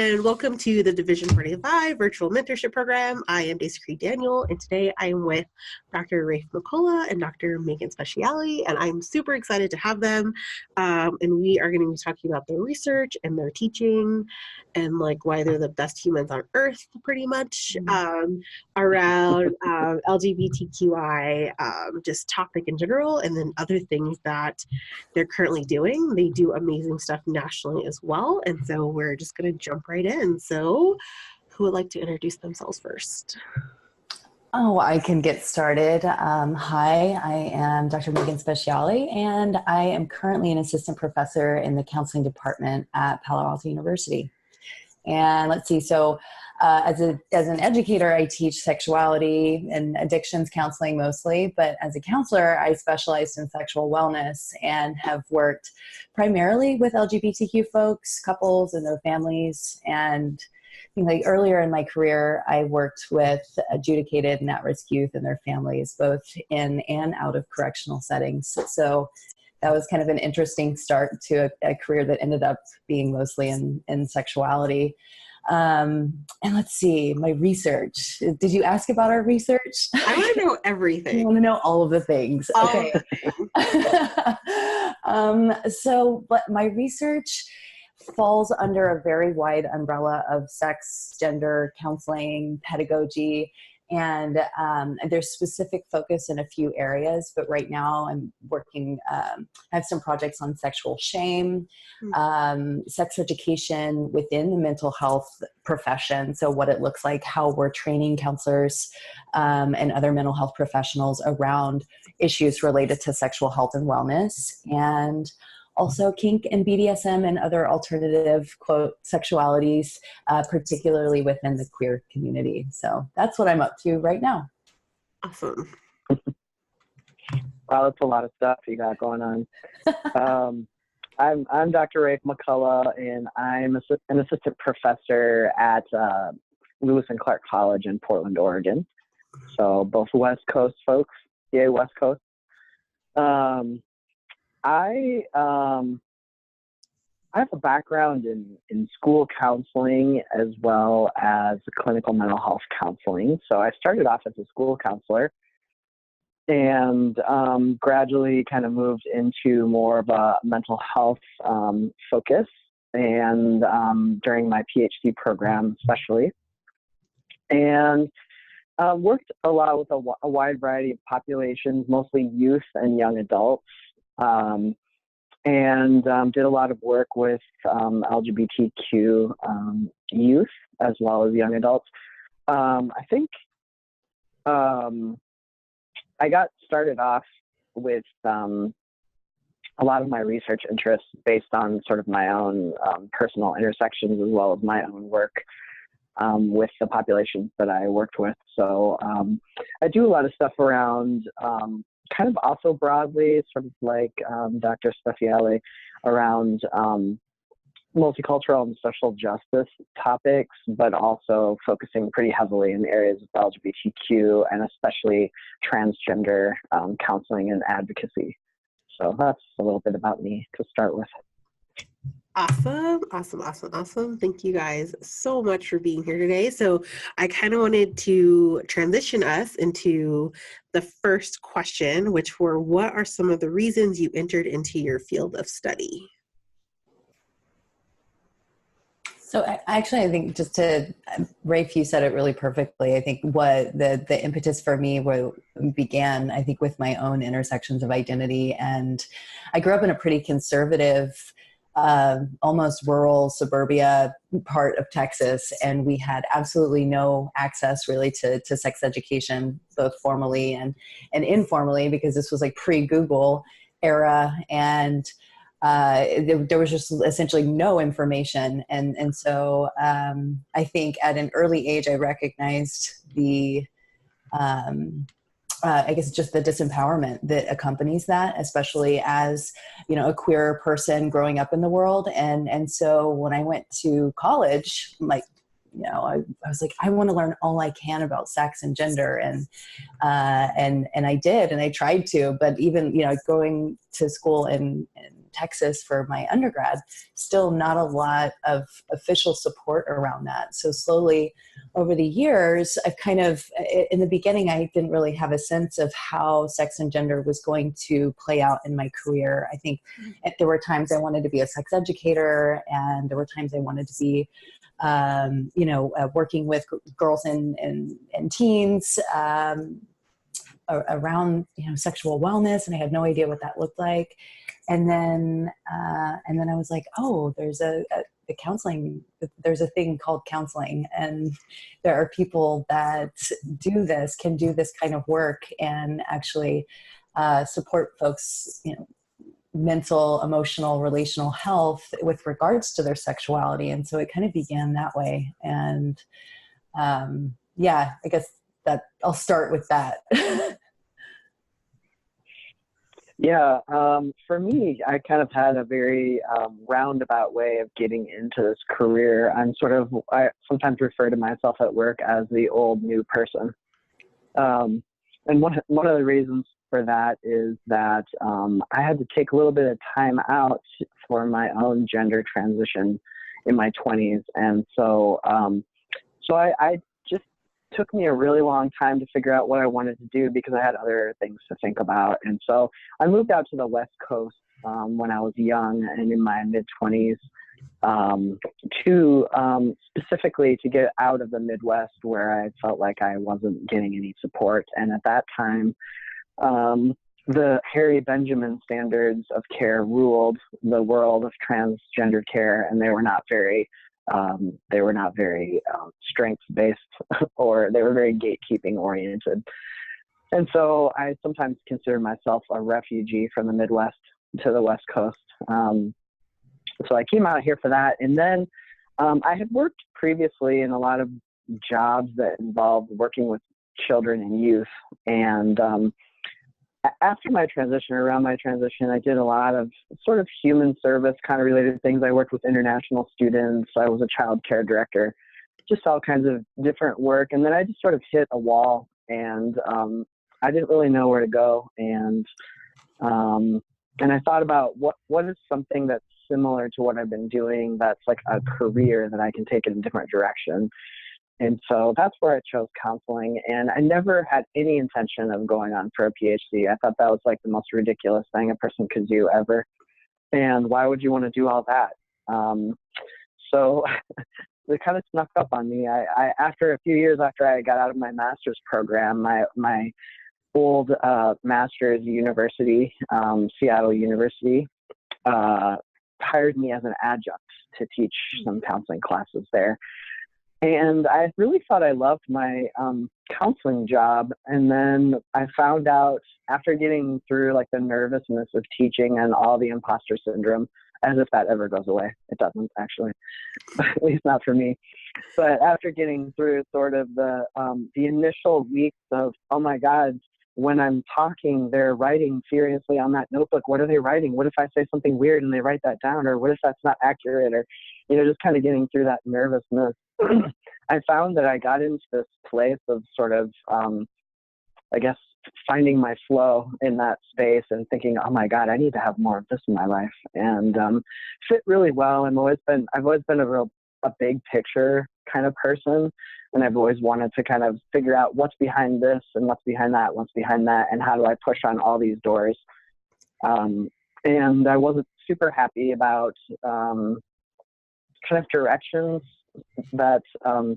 and welcome to the Division 45 Virtual Mentorship Program. I am Desa Karye Daniel, and today I am with Dr. Rafe McCullough and Dr. Megan Speciale, and I'm super excited to have them. And we are going to be talking about their research and their teaching and like why they're the best humans on earth, pretty much, around LGBTQI, just topic in general, and then other things that they're currently doing. They do amazing stuff nationally as well, and so we're just going to jump right in. So who would like to introduce themselves first? Oh, I can get started. Hi, I am Dr. Megan Speciale, and I am currently an assistant professor in the counseling department at Palo Alto University. And let's see, so as an educator, I teach sexuality and addictions counseling mostly, but as a counselor, I specialized in sexual wellness and have worked primarily with LGBTQ folks, couples and their families. And I think like earlier in my career, I worked with adjudicated and at-risk youth and their families, both in and out of correctional settings. So that was kind of an interesting start to a career that ended up being mostly in sexuality. And let's see, my research. Did you ask about our research? I want to know everything. I want to know all of the things. Okay. But my research falls under a very wide umbrella of sex, gender, counseling, pedagogy, and there's specific focus in a few areas, but right now I'm working, I have some projects on sexual shame, sex education within the mental health profession. So what it looks like, how we're training counselors and other mental health professionals around issues related to sexual health and wellness, and also kink and BDSM and other alternative, quote, sexualities, particularly within the queer community. So that's what I'm up to right now. Awesome. Wow, that's a lot of stuff you got going on. I'm Dr. Rafe McCullough, and I'm an assistant professor at Lewis and Clark College in Portland, Oregon. So both West Coast folks, yay West Coast. I have a background in school counseling as well as clinical mental health counseling. So I started off as a school counselor and gradually kind of moved into more of a mental health focus, and during my PhD program especially. And worked a lot with a wide variety of populations, mostly youth and young adults. And did a lot of work with LGBTQ youth as well as young adults. I think I got started off with a lot of my research interests based on sort of my own personal intersections as well as my own work with the populations that I worked with. So I do a lot of stuff around kind of also broadly, sort of like Dr. Speciale, around multicultural and social justice topics, but also focusing pretty heavily in areas of LGBTQ and especially transgender counseling and advocacy. So that's a little bit about me to start with. Awesome. Thank you guys so much for being here today. So I kind of wanted to transition us into the first question, which were, what are some of the reasons you entered into your field of study? So I think just to, Rafe, you said it really perfectly. I think what the impetus for me began, I think, with my own intersections of identity. And I grew up in a pretty conservative, almost rural suburbia part of Texas, and we had absolutely no access really to sex education, both formally and informally, because this was like pre-Google era, and there was just essentially no information. And so I think at an early age I recognized the I guess just the disempowerment that accompanies that, especially as, you know, a queer person growing up in the world. And so when I went to college, like, you know, I was like, I want to learn all I can about sex and gender. And I did, and I tried to, but even, you know, going to school in Texas for my undergrad, still not a lot of official support around that. So slowly over the years, I've kind of, in the beginning, I didn't really have a sense of how sex and gender was going to play out in my career. I think there were times I wanted to be a sex educator, and there were times I wanted to be working with girls and teens around sexual wellness, and I had no idea what that looked like. And then I was like, oh, there's the counseling. There's a thing called counseling, and there are people that can do this kind of work and actually support folks, mental, emotional, relational health with regards to their sexuality. And so it kind of began that way. And I guess that I'll start with that. Yeah, for me, I kind of had a very roundabout way of getting into this career. I sometimes refer to myself at work as the old new person. And one of the reasons for that is that I had to take a little bit of time out for my own gender transition in my 20s. And so I just took me a really long time to figure out what I wanted to do because I had other things to think about. And so I moved out to the West Coast when I was young and in my mid-20s specifically to get out of the Midwest where I felt like I wasn't getting any support. And at that time, the Harry Benjamin standards of care ruled the world of transgender care, and they were not very strength-based, or they were very gatekeeping oriented. And so I sometimes consider myself a refugee from the Midwest to the West Coast. So I came out here for that. And then I had worked previously in a lot of jobs that involved working with children and youth. And after my transition, around my transition, I did a lot of sort of human service kind of related things. I worked with international students. I was a child care director, just all kinds of different work. And then I just sort of hit a wall, and I didn't really know where to go. And I thought about what is something that's similar to what I've been doing that's like a career that I can take in a different direction. And so that's where I chose counseling. And I never had any intention of going on for a PhD. I thought that was like the most ridiculous thing a person could do ever. And why would you want to do all that? So it kind of snuck up on me. I after a few years after I got out of my master's program, my old master's university, Seattle University, hired me as an adjunct to teach some counseling classes there. And I really thought I loved my counseling job. And then I found out after getting through like the nervousness of teaching and all the imposter syndrome, as if that ever goes away. It doesn't actually, at least not for me. But after getting through sort of the initial weeks of, oh my God, when I'm talking, they're writing furiously on that notebook. What are they writing? What if I say something weird and they write that down? Or what if that's not accurate? Or, just kind of getting through that nervousness. I found that I got into this place of sort of, I guess, finding my flow in that space and thinking, oh my God, I need to have more of this in my life, and fit really well. I've always been a big picture kind of person, and I've always wanted to kind of figure out what's behind this and what's behind that, and how do I push on all these doors. And I wasn't super happy about kind of directions that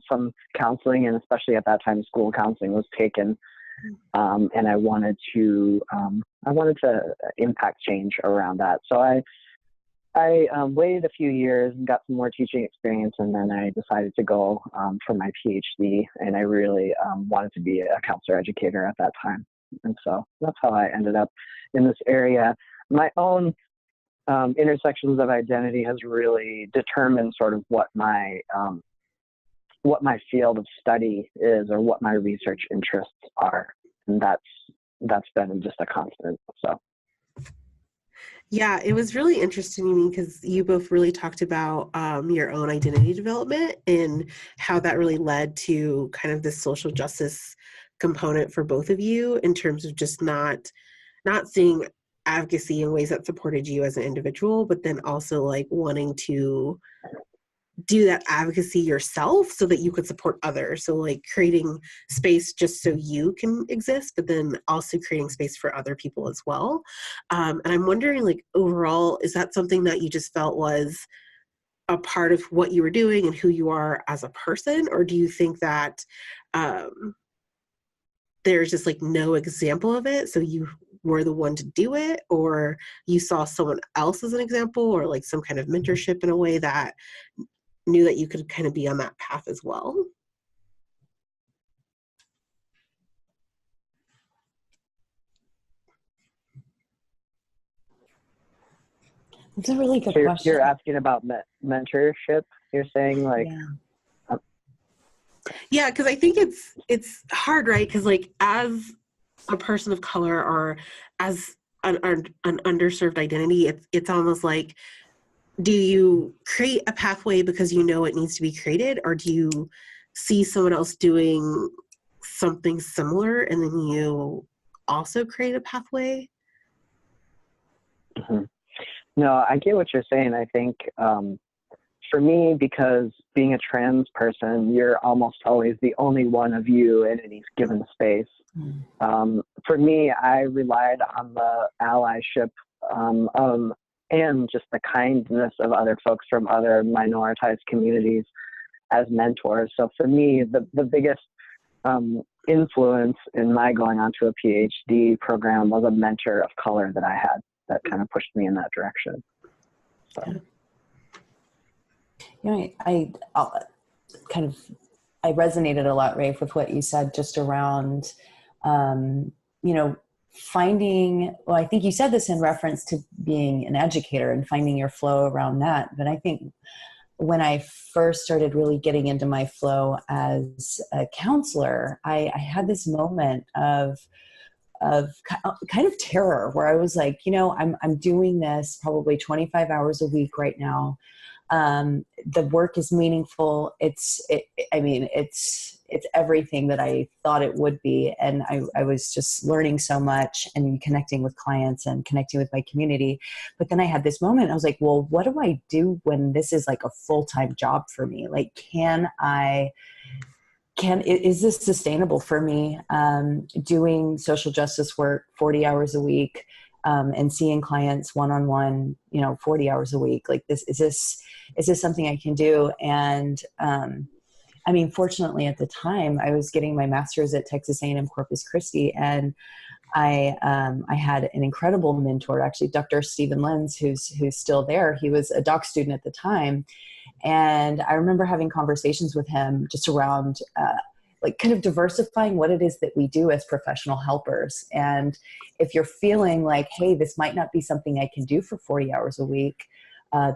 some counseling, and especially at that time school counseling, was taken. And I wanted to impact change around that. So I waited a few years and got some more teaching experience, and then I decided to go for my PhD, and I really wanted to be a counselor educator at that time. And so that's how I ended up in this area. My own intersections of identity has really determined sort of what my field of study is, or what my research interests are. And that's been just a constant. So. Yeah, it was really interesting to me because you both really talked about your own identity development and how that really led to kind of this social justice component for both of you, in terms of just not seeing advocacy in ways that supported you as an individual, but then also like wanting to do that advocacy yourself so that you could support others. So like creating space just so you can exist, but then also creating space for other people as well. And I'm wondering, like, overall, is that something that you just felt was a part of what you were doing and who you are as a person? Or do you think that there's just like no example of it, so you were the one to do it, or you saw someone else as an example, or like some kind of mentorship in a way that knew that you could kind of be on that path as well? It's a really good So question. you're asking about mentorship, you're saying, like, Yeah, because I think it's hard, right? Because like as a person of color or as an underserved identity, it's almost like, do you create a pathway because you know it needs to be created, or do you see someone else doing something similar and then you also create a pathway? mm-hmm. No, I get what you're saying. I think for me, because being a trans person, you're almost always the only one of you in any given space. For me, I relied on the allyship and just the kindness of other folks from other minoritized communities as mentors. So for me, the biggest influence in my going on to a PhD program was a mentor of color that I had that kind of pushed me in that direction. So. You know, I resonated a lot, Rafe, with what you said just around, you know, finding, well, I think you said this in reference to being an educator and finding your flow around that. But I think when I first started really getting into my flow as a counselor, I had this moment of kind of terror where I was like, you know, I'm doing this probably 25 hours a week right now. The work is meaningful. It's everything that I thought it would be. And I was just learning so much and connecting with clients and connecting with my community. But then I had this moment, I was like, well, what do I do when this is like a full-time job for me? Like, is this sustainable for me? Doing social justice work 40 hours a week, and seeing clients one-on-one, 40 hours a week. Like is this something I can do? And, fortunately at the time I was getting my master's at Texas A&M Corpus Christi, and I had an incredible mentor, actually, Dr. Stephen Lenz, who's still there. He was a doc student at the time. And I remember having conversations with him just around like kind of diversifying what it is that we do as professional helpers. And if you're feeling like, hey, this might not be something I can do for 40 hours a week,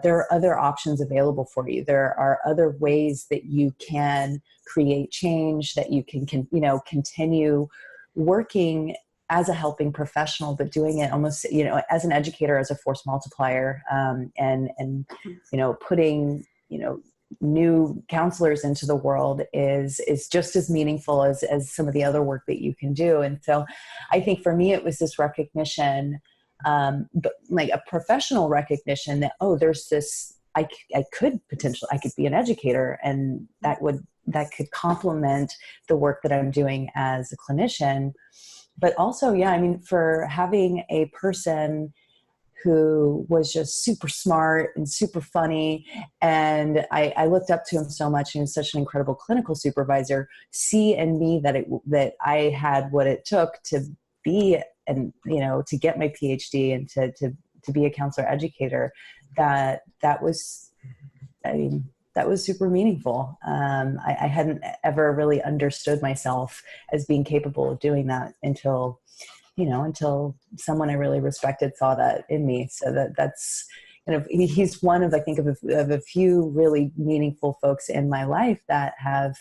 there are other options available for you. There are other ways that you can create change, that you can continue working as a helping professional, but doing it almost, as an educator, as a force multiplier, and putting, new counselors into the world is just as meaningful as some of the other work that you can do. And so I think for me, it was this recognition, but like a professional recognition that, oh, there's this, I could be an educator, and that could complement the work that I'm doing as a clinician. But also, for having a person who was just super smart and super funny, and I looked up to him so much, and he was such an incredible clinical supervisor, see in me that I had what it took to be, and to get my PhD and to be a counselor educator, that was super meaningful. I hadn't ever really understood myself as being capable of doing that until someone I really respected saw that in me. So that's he's one of, I think, of a few really meaningful folks in my life that have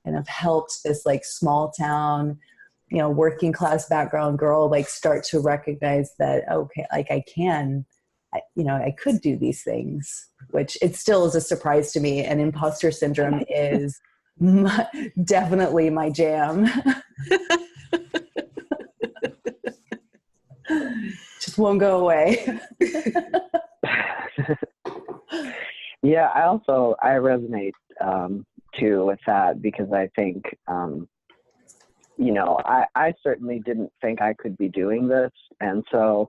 kind of helped this like small town, working class background girl, like start to recognize that, okay, like I could do these things, which it still is a surprise to me. And imposter syndrome is definitely my jam. Just won't go away. Yeah, I resonate too with that, because I think, I certainly didn't think I could be doing this. And so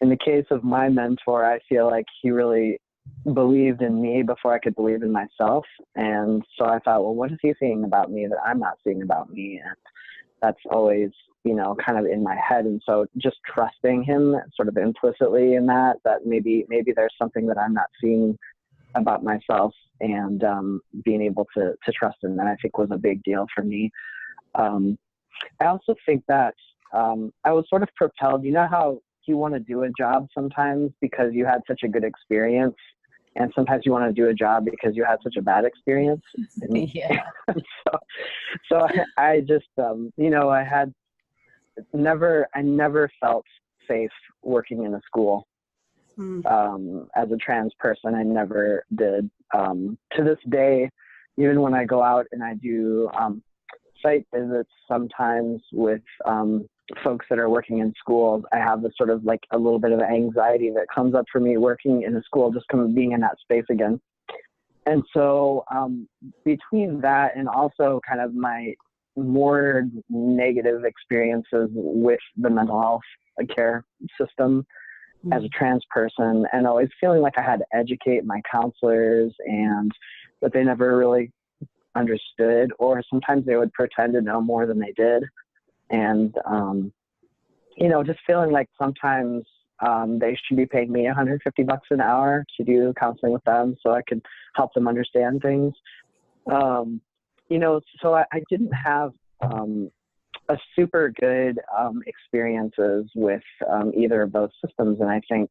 in the case of my mentor, I feel like he really believed in me before I could believe in myself. And so I thought, well, what is he seeing about me that I'm not seeing about me? And that's always, kind of in my head. And so just trusting him sort of implicitly in that maybe there's something that I'm not seeing about myself, and being able to trust him, that I think was a big deal for me. I also think that I was sort of propelled, how you want to do a job sometimes because you had such a good experience, and sometimes you want to do a job because you had such a bad experience. Yeah. so I just, I never felt safe working in a school. As a trans person, I never did. To this day, even when I go out and I do site visits sometimes with folks that are working in schools, I have this sort of like a little bit of anxiety that comes up for me working in a school, just being in that space again. And so between that and also kind of my more negative experiences with the mental health care system as a trans person, and always feeling like I had to educate my counselors and that they never really understood, or sometimes they would pretend to know more than they did. And, just feeling like sometimes they should be paying me $150 an hour to do counseling with them so I could help them understand things. So I didn't have a super good experiences with either of those systems. And I think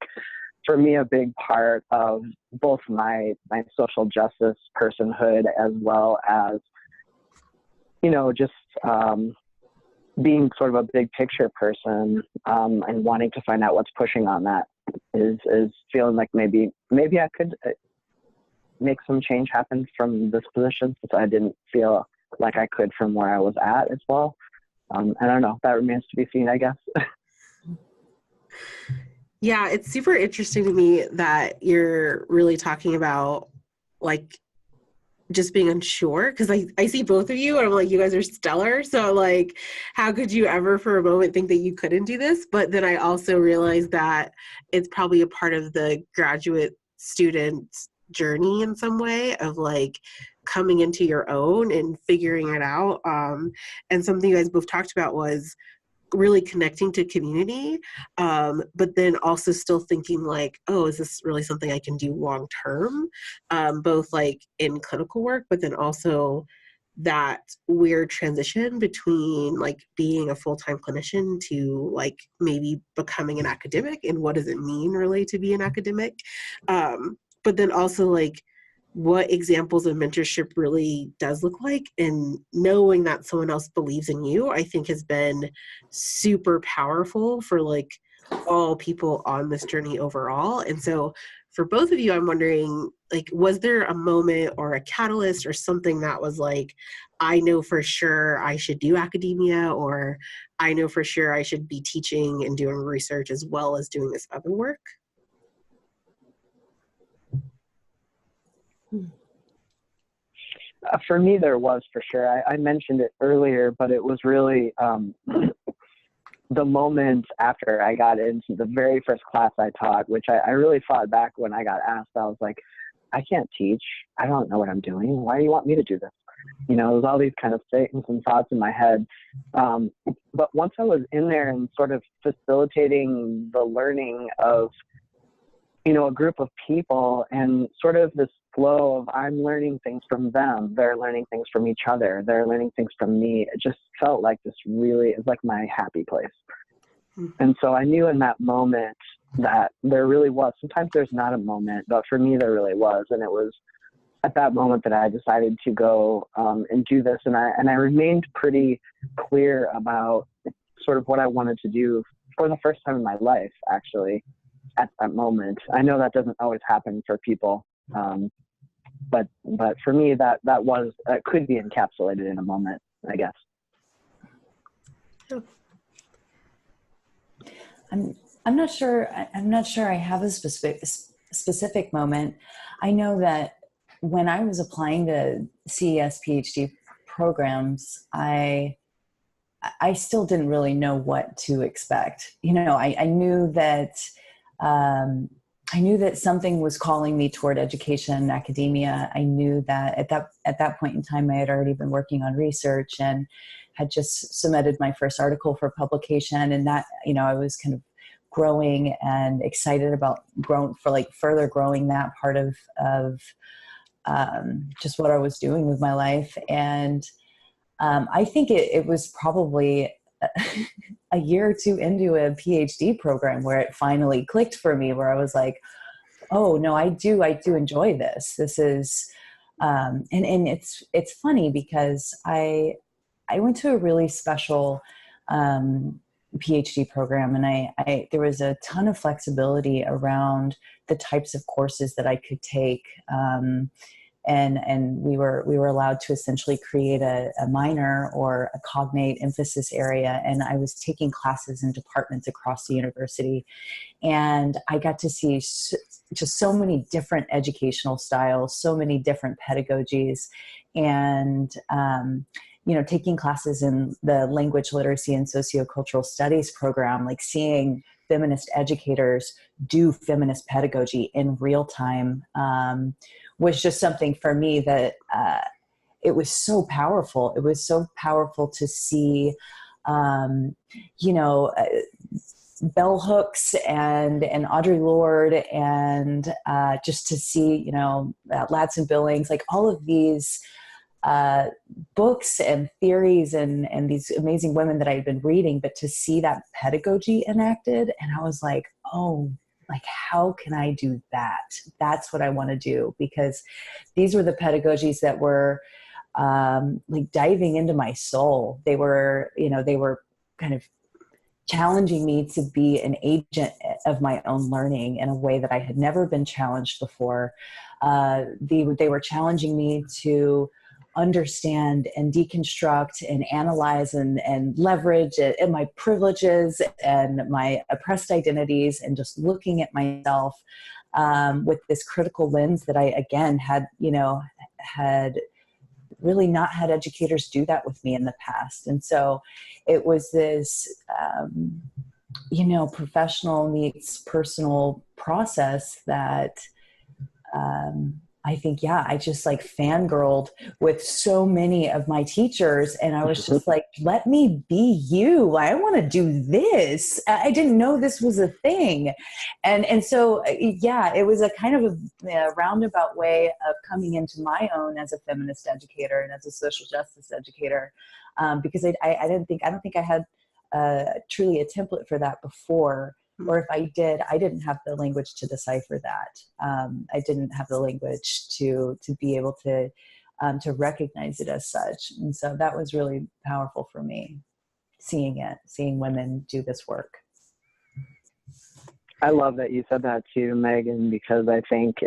for me, a big part of both my social justice personhood, as well as, just being sort of a big picture person and wanting to find out what's pushing on that is feeling like maybe I could make some change happen from this position, since I didn't feel like I could from where I was at as well. I don't know. That remains to be seen, I guess. Yeah, it's super interesting to me that you're really talking about like just being unsure, because I see both of you and I'm like, you guys are stellar. So like, how could you ever for a moment think that you couldn't do this? But then I also realized that it's probably a part of the graduate student journey in some way of like coming into your own and figuring it out. And something you guys both talked about was really connecting to community, but then also still thinking like, oh, is this really something I can do long term, both like in clinical work, but then also that weird transition between like being a full-time clinician to like maybe becoming an academic, and what does it mean really to be an academic, but then also like what examples of mentorship really does look like, and knowing that someone else believes in you, I think has been super powerful for like all people on this journey overall. And so for both of you, I'm wondering, like, was there a moment or a catalyst or something that was like, I know for sure I should do academia, or I know for sure I should be teaching and doing research as well as doing this other work? For me, there was for sure. I mentioned it earlier, but it was really the moment after I got into the very first class I taught, which I really fought back when I got asked. I was like, I can't teach. I don't know what I'm doing. Why do you want me to do this? There was all these kind of statements and thoughts in my head. But once I was in there and sort of facilitating the learning of, a group of people, and sort of this flow of I'm learning things from them, they're learning things from each other, they're learning things from me. It just felt like this really is like my happy place. And so I knew in that moment that there really was, sometimes there's not a moment, but for me there really was. And it was at that moment that I decided to go and do this. And I remained pretty clear about sort of what I wanted to do for the first time in my life, actually, at that moment. I know that doesn't always happen for people. But for me, that could be encapsulated in a moment, I guess. I'm not sure. I'm not sure I have a specific moment. I know that when I was applying to CES PhD programs, I still didn't really know what to expect. You know, I knew that I knew that something was calling me toward education and academia. I knew that at that point in time, I had already been working on research and had just submitted my first article for publication, and that, you know, I was kind of growing and excited about further growing that part of just what I was doing with my life. And I think it was probably a year or two into a PhD program where it finally clicked for me, where I was like, oh no, I do enjoy this. This is, and it's funny because I went to a really special PhD program, and there was a ton of flexibility around the types of courses that I could take. And we were allowed to essentially create a minor or a cognate emphasis area. And I was taking classes in departments across the university. And I got to see just so many different educational styles, so many different pedagogies. And, you know, taking classes in the language literacy and sociocultural studies program, like seeing feminist educators do feminist pedagogy in real time, was just something for me that it was so powerful. It was so powerful to see, you know, bell hooks and Audre Lorde, and just to see, you know, Ladson Billings, like all of these books and theories and these amazing women that I had been reading, but to see that pedagogy enacted, and I was like, oh, like, how can I do that? That's what I want to do, because these were the pedagogies that were like diving into my soul. They were, you know, they were kind of challenging me to be an agent of my own learning in a way that I had never been challenged before. They were challenging me to understand and deconstruct and analyze and leverage and my privileges and my oppressed identities, and just looking at myself with this critical lens that I, again, had really not had educators do that with me in the past. And so it was this, you know, professional meets personal process that, I think, yeah, I just like fangirled with so many of my teachers, and I was just like, let me be you. I want to do this. I didn't know this was a thing. And so, yeah, it was a kind of a roundabout way of coming into my own as a feminist educator and as a social justice educator, because I don't think I had truly a template for that before. Or if I did, I didn't have the language to decipher that. I didn't have the language to be able to recognize it as such. And so that was really powerful for me, seeing women do this work. I love that you said that too, Megan, because I think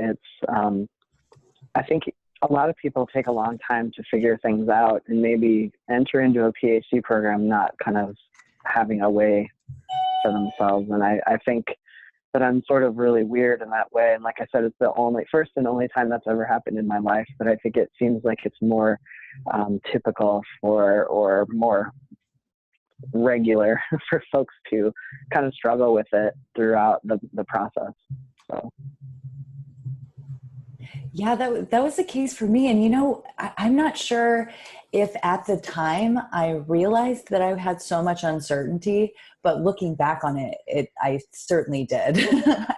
I think a lot of people take a long time to figure things out and maybe enter into a PhD program not kind of having a way for themselves. And I think that I'm sort of really weird in that way. And like I said, it's the first and only time that's ever happened in my life. But I think it seems like it's more typical or more regular for folks to kind of struggle with it throughout the process. So. Yeah, that was the case for me. And, you know, I'm not sure if at the time I realized that I had so much uncertainty, but looking back on it, I certainly did.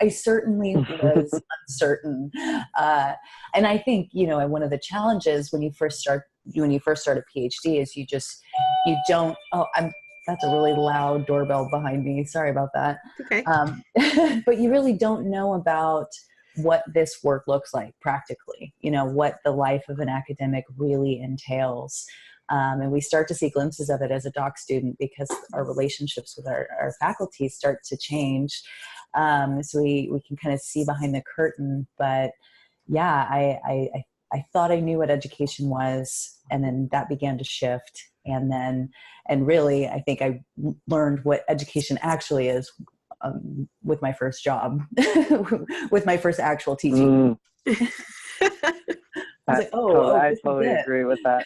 I certainly was uncertain. And I think, you know, one of the challenges when you first start a PhD is you don't, that's a really loud doorbell behind me. Sorry about that. Okay. But you really don't know about what this work looks like practically, you know, what the life of an academic really entails. And we start to see glimpses of it as a doc student because our relationships with our faculty start to change. So we can kind of see behind the curtain. But yeah, I thought I knew what education was, and then that began to shift. And really, I think I learned what education actually is with my first job, with my first actual teaching. I was like, I totally agree with that.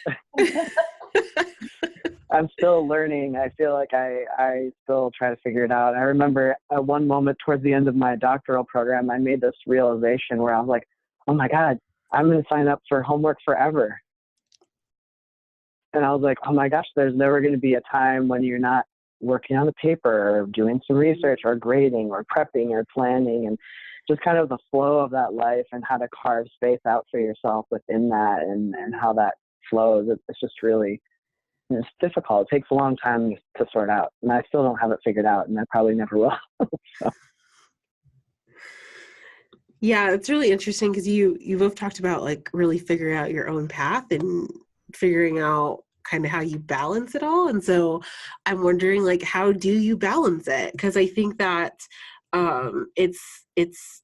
I'm still learning. I feel like I still try to figure it out. I remember at one moment towards the end of my doctoral program, I made this realization where I was like, oh my God, I'm going to sign up for homework forever. And I was like, oh my gosh, there's never going to be a time when you're not working on a paper or doing some research or grading or prepping or planning, and just kind of the flow of that life and how to carve space out for yourself within that, and how that flows. It's just really, it's difficult. It takes a long time to sort out, and I still don't have it figured out, and I probably never will. So. Yeah, it's really interesting because you both talked about like really figuring out your own path and figuring out kind of how you balance it all. And so I'm wondering, like, how do you balance it? Because I think that it's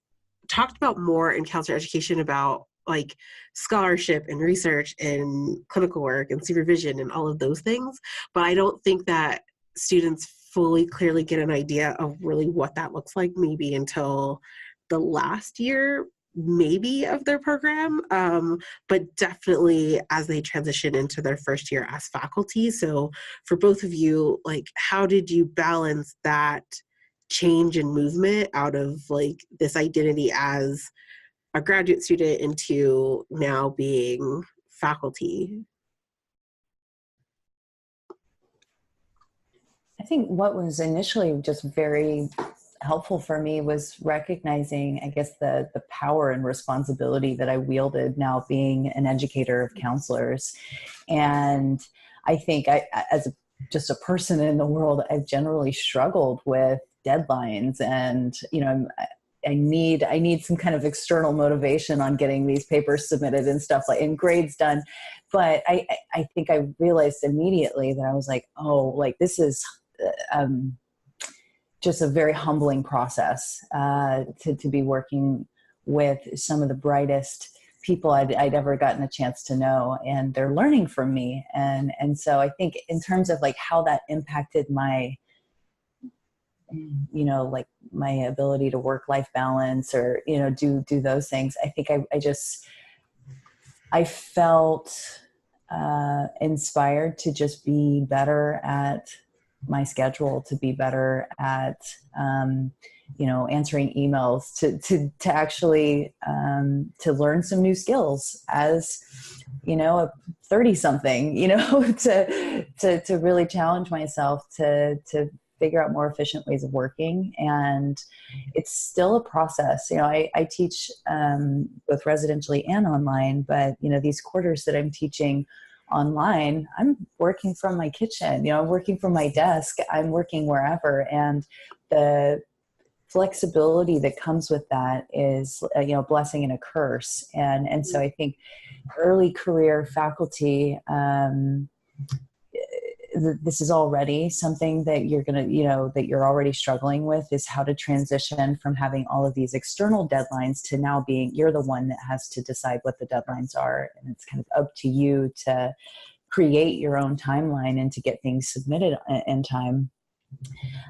talked about more in counselor education about like scholarship and research and clinical work and supervision and all of those things. But I don't think that students fully clearly get an idea of really what that looks like maybe until the last year maybe of their program, but definitely as they transition into their first year as faculty. So for both of you, like, how did you balance that change and movement out of like this identity as a graduate student into now being faculty? I think what was initially just very helpful for me was recognizing, I guess, the power and responsibility that I wielded now being an educator of counselors. And I think as just a person in the world, I've generally struggled with deadlines, and, you know, I need some kind of external motivation on getting these papers submitted and stuff, like, and grades done. But I think I realized immediately that I was like, oh, like, this is just a very humbling process to be working with some of the brightest people I'd ever gotten a chance to know, and they're learning from me. And so I think in terms of like how that impacted my, you know, like my ability to work-life balance or, you know, do those things, I think I felt inspired to just be better at my schedule, to be better at, you know, answering emails, to actually, to learn some new skills as, you know, a 30-something, you know, to really challenge myself to figure out more efficient ways of working. And it's still a process. You know, I teach both residentially and online, but, you know, these quarters that I'm teaching online, I'm working from my kitchen, you know, I'm working from my desk, I'm working wherever. And the flexibility that comes with that is, you know, a blessing and a curse. And so I think early career faculty, this is already something that you're going to, you know, that you're already struggling with, is how to transition from having all of these external deadlines to now being, you're the one that has to decide what the deadlines are. And it's kind of up to you to create your own timeline and to get things submitted in time.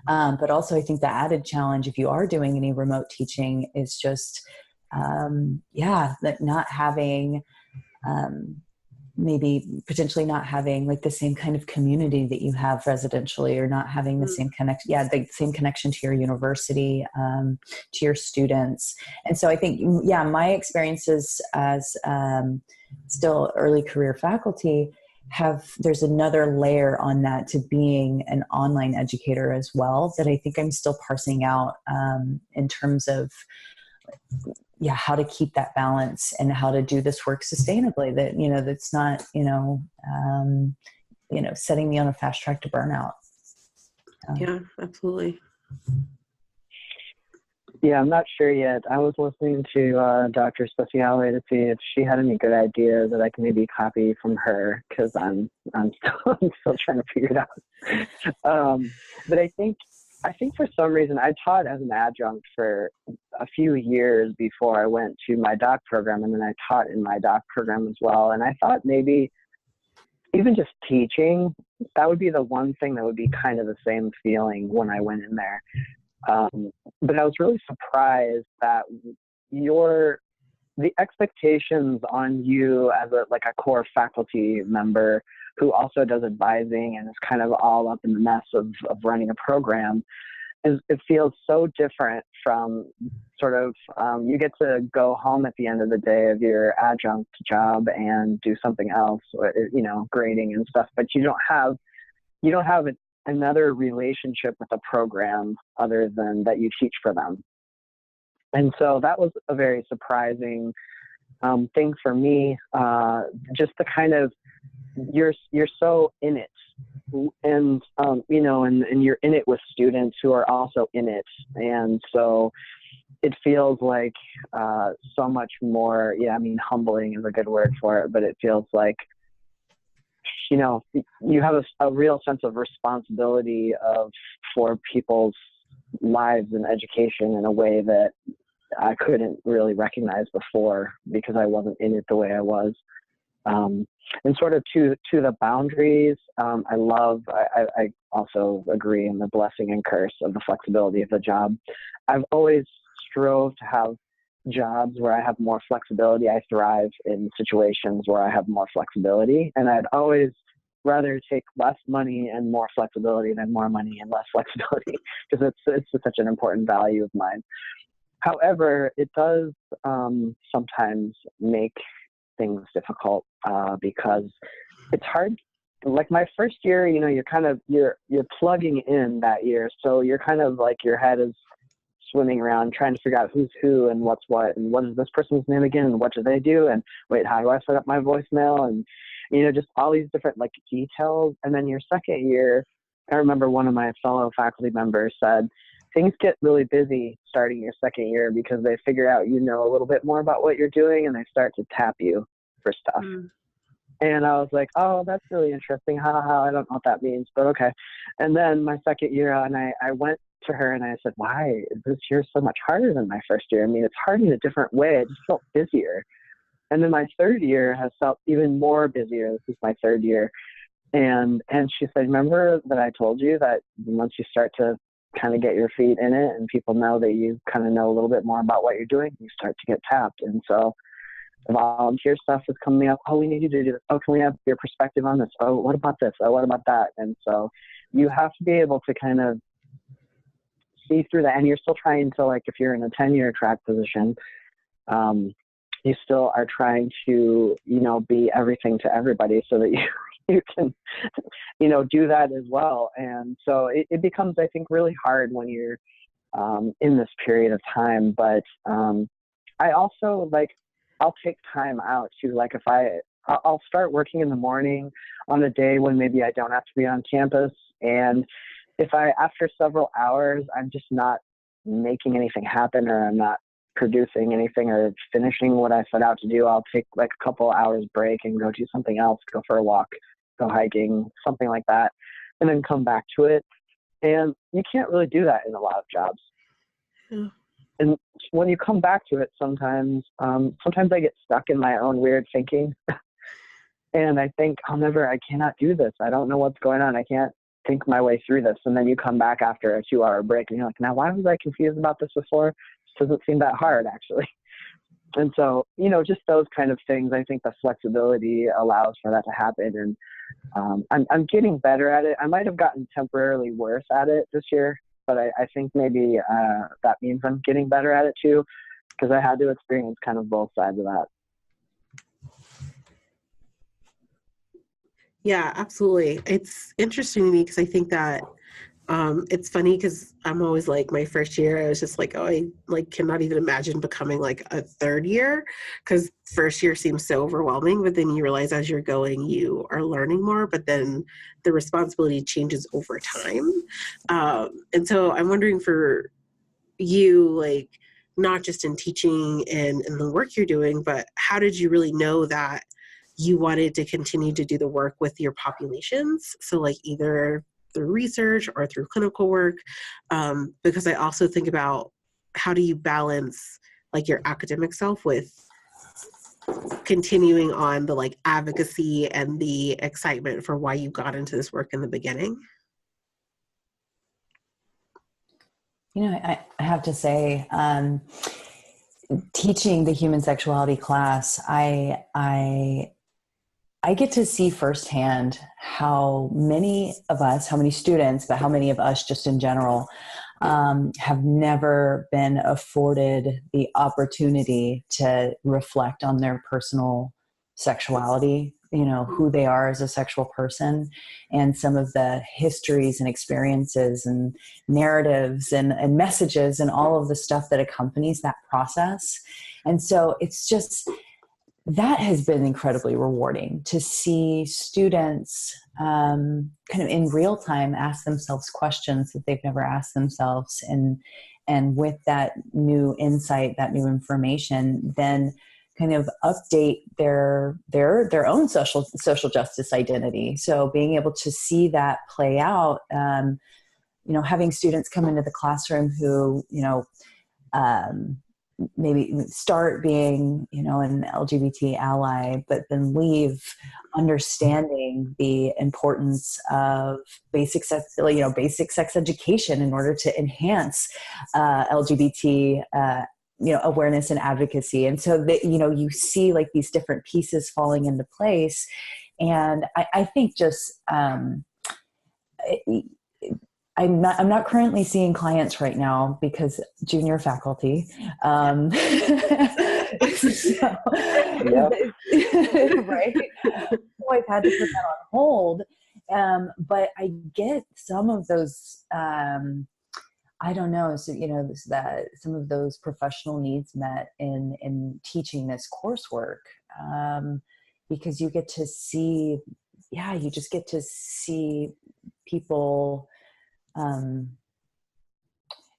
But also I think the added challenge, if you are doing any remote teaching, is just, like not having, maybe potentially not having like the same kind of community that you have residentially, or not having the same connection, the same connection to your university, to your students. And so I think, my experiences as still early career faculty there's another layer on that to being an online educator as well, that I think I'm still parsing out in terms of how to keep that balance and how to do this work sustainably, that, you know, that's not, setting me on a fast track to burnout. Yeah, absolutely. Yeah, I'm not sure yet. I was listening to Dr. Speciale to see if she had any good ideas that I can maybe copy from her, because I'm still trying to figure it out. But I think for some reason I taught as an adjunct for a few years before I went to my doc program, and then I taught in my doc program as well. And I thought maybe even just teaching, that would be the one thing that would be kind of the same feeling when I went in there. But I was really surprised that the expectations on you as a core faculty member who also does advising and is kind of all up in the mess of running a program, it feels so different from sort of, you get to go home at the end of the day of your adjunct job and do something else, grading and stuff, but you don't have another relationship with a program other than that you teach for them. And so that was a very surprising thing for me, just the kind of, you're so in it, and and you're in it with students who are also in it, and so it feels like so much more. Yeah, I mean, humbling is a good word for it, but it feels like you have a real sense of responsibility for people's lives and education in a way that I couldn't really recognize before because I wasn't in it the way I was. And sort of to the boundaries, I also agree in the blessing and curse of the flexibility of the job. I've always strove to have jobs where I have more flexibility. I thrive in situations where I have more flexibility, and I'd always rather take less money and more flexibility than more money and less flexibility, because it's such an important value of mine. However, it does sometimes make things difficult because it's hard. Like my first year, you're plugging in that year, so you're kind of like your head is swimming around trying to figure out who's who and what's what and what is this person's name again and what do they do and wait, how do I set up my voicemail, and just all these different details. And then your second year, I remember one of my fellow faculty members said, things get really busy starting your second year because they figure out a little bit more about what you're doing and they start to tap you for stuff. Mm. And I was like, oh, that's really interesting. I don't know what that means, but okay. And then my second year, and I went to her and I said, why is this year so much harder than my first year? I mean, it's hard in a different way. It just felt busier. And then my third year has felt even more busier. This is my third year. And she said, remember that I told you that once you start to kind of get your feet in it and people know that you kind of know a little bit more about what you're doing, you start to get tapped. And so the volunteer stuff is coming up. Oh, we need you to do this. Oh, can we have your perspective on this? Oh, what about this? Oh, what about that? And so you have to be able to kind of see through that. And you're still trying to, if you're in a tenure track position, you still are trying to, be everything to everybody so that you can, do that as well. And so it becomes, I think, really hard when you're in this period of time. But I also, I'll take time out to, I'll start working in the morning on a day when maybe I don't have to be on campus. And if after several hours, I'm just not making anything happen, or I'm not producing anything or finishing what I set out to do, I'll take a couple hours break and go do something else, go for a walk, go hiking, something like that, and then come back to it. And you can't really do that in a lot of jobs. Yeah. And when you come back to it, sometimes I get stuck in my own weird thinking. And I think, I cannot do this. I don't know what's going on. I can't think my way through this. And then you come back after a 2-hour break and you're like, now, why was I confused about this before? It doesn't seem that hard, actually. And so, just those kind of things, I think the flexibility allows for that to happen. And I'm getting better at it. I might have gotten temporarily worse at it this year, but I think maybe that means I'm getting better at it too, because I had to experience kind of both sides of that. Yeah, absolutely. It's interesting to me because I think that it's funny because I'm always my first year, I was just oh, I cannot even imagine becoming a third year, because first year seems so overwhelming, but then you realize as you're going, you are learning more, but then the responsibility changes over time. And so I'm wondering for you, not just in teaching and the work you're doing, but how did you really know that you wanted to continue to do the work with your populations? So either through research or through clinical work, because I also think about how do you balance your academic self with continuing on the advocacy and the excitement for why you got into this work in the beginning? I have to say, teaching the human sexuality class, I get to see firsthand how many of us, how many students, but how many of us just in general, have never been afforded the opportunity to reflect on their personal sexuality, who they are as a sexual person, and some of the histories and experiences and narratives and messages and all of the stuff that accompanies that process. And so it's just, that has been incredibly rewarding to see students kind of in real time ask themselves questions that they've never asked themselves, and with that new insight, that new information, then kind of update their own social justice identity. So being able to see that play out, having students come into the classroom who maybe start being, an LGBT ally, but then leave understanding the importance of basic sex education in order to enhance LGBT, awareness and advocacy. And so that, you see like these different pieces falling into place. And I think just, I'm not currently seeing clients right now because junior faculty. So, Yep. right. So I've had to put that on hold. But I get some of those, I don't know. So, that some of those professional needs met in teaching this coursework, because you get to see, you just get to see people